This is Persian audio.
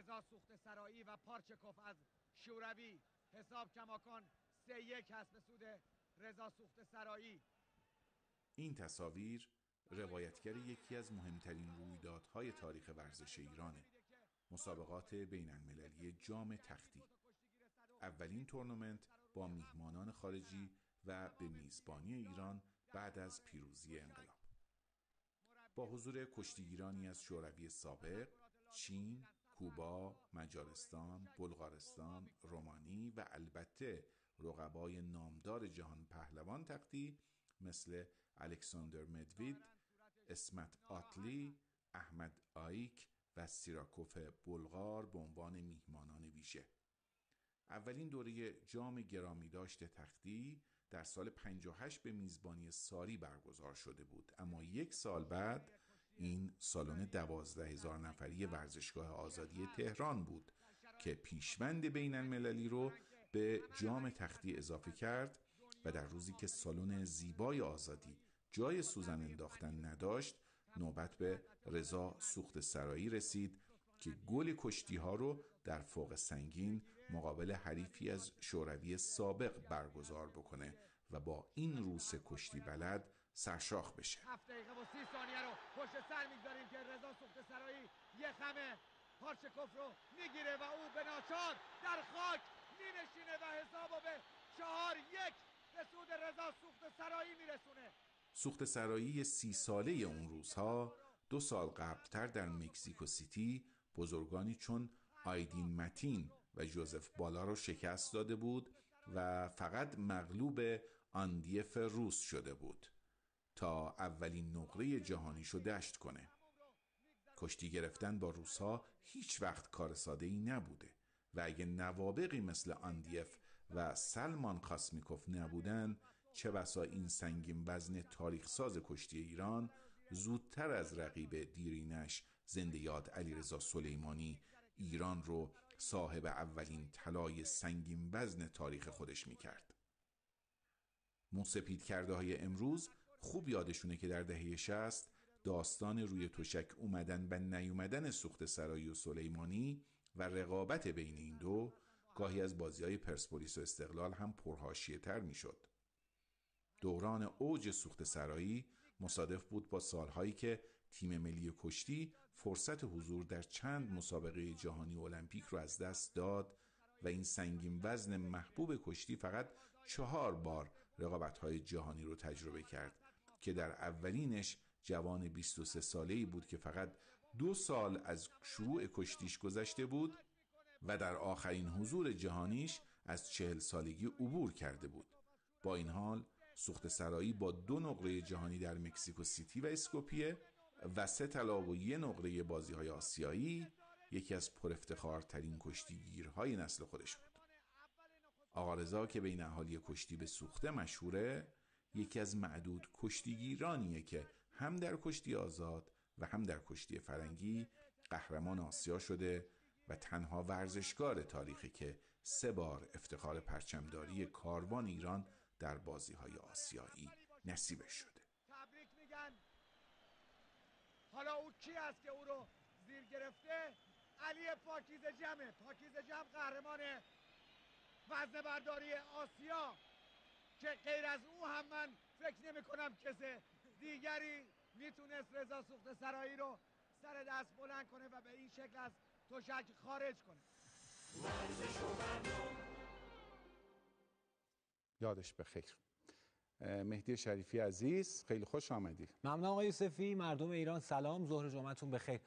رضا سوخته‌سرایی و پارچکوف از شوروی. حساب کماکان 3-1 هست به سود رضا سوخته‌سرایی. این تصاویر روایتگر یکی از مهمترین رویدادهای تاریخ ورزش ایرانه، مسابقات بین المللی جام تختی. اولین تورنمنت با میهمانان خارجی و به میزبانی ایران بعد از پیروزی انقلاب. با حضور کشتیگیرانی از شوروی سابق، چین، کوبا، مجارستان، بلغارستان، رومانی و البته رقبای نامدار جهان پهلوان تختی مثل الکساندر مدوید، اسمت آتلی، احمد آیک و سیراکوف بلغار به عنوان میهمانان ویژه. اولین دوره جام گرامی داشت تختی در سال 58 به میزبانی ساری برگزار شده بود، اما یک سال بعد این سالن 12,000 نفری ورزشگاه آزادی تهران بود که پیشوند بین المللی رو به جام تختی اضافه کرد و در روزی که سالن زیبای آزادی جای سوزن انداختن نداشت، نوبت به رضا سوخته‌سرایی رسید که گل کشتی ها رو در فوق سنگین مقابل حریفی از شوروی سابق برگزار بکنه و با این روس کشتی بلد سرشاخ بشه. 7 دقیقه و 30 ثانیه رو پشت سر میگذاریم که رضا سوخته‌سرایی یه خم پارچکوف رو میگیره و او به ناچار در خاک مینشینه و حسابو به 4-1 به سود رضا سوخته‌سرایی میرسونه. سوخته‌سرایی 30 ساله اون روزها 2 سال قبلتر در مکزیکو سیتی بزرگانی چون آیدین متین و جوزف بالا رو شکست داده بود و فقط مغلوب آندیف روس شده بود تا اولین نقره جهانیشو دشت کنه. کشتی گرفتن با روس‌ها هیچ وقت کار ساده‌ای نبوده و اگه نوابغی مثل آندیف و سلمان کاسمیکوف نبودن، چه بسا این سنگین وزن تاریخ ساز کشتی ایران زودتر از رقیب دیرینش زنده یاد علیرضا سلیمانی ایران رو صاحب اولین طلای سنگین وزن تاریخ خودش میکرد. موسپید کرده های امروز خوب یادشونه که در دهه 60 داستان روی تشک اومدن و نیومدن سوخته‌سرایی و سلیمانی و رقابت بین این دو گاهی از بازی‌های پرسپولیس و استقلال هم پرحاشیه تر میشد. دوران اوج سوخته‌سرایی مصادف بود با سالهایی که تیم ملی کشتی فرصت حضور در چند مسابقه جهانی المپیک رو از دست داد و این سنگین وزن محبوب کشتی فقط 4 بار رقابت‌های جهانی رو تجربه کرد که در اولینش جوان 23 ساله‌ای بود که فقط 2 سال از شروع کشتیش گذشته بود و در آخرین حضور جهانیش از 40 سالگی عبور کرده بود. با این حال سوخته‌سرایی با 2 نقره جهانی در مکزیکو سیتی و اسکوپیه و 3 طلا و 1 نقره بازی‌های آسیایی یکی از پرافتخارترین کشتیگیرهای نسل خودش بود. آقا رضا که بین اهالی کشتی به سوخته مشهوره، یکی از معدود کشتیگیرانیه که هم در کشتی آزاد و هم در کشتی فرنگی قهرمان آسیا شده و تنها ورزشکار تاریخی که 3 بار افتخار پرچمداری کاروان ایران در بازی‌های آسیایی نصیبش شده. تبریک میگن. حالا او کی است که او رو زیر گرفته؟ علی پاکیزه‌جمه. پاکیزه‌جم قهرمان وزنه برداری آسیا که غیر از او هم من فکر نمی کنم کسی دیگری میتونست رضا سوخته‌سرایی رو سر دست بلند کنه و به این شکل از تشک خارج کنه. یادش بخیر. مهدی شریفی عزیز، خیلی خوش آمدی. ممنون آقای یوسفی. مردم ایران سلام، ظهر جمعتون بخیر.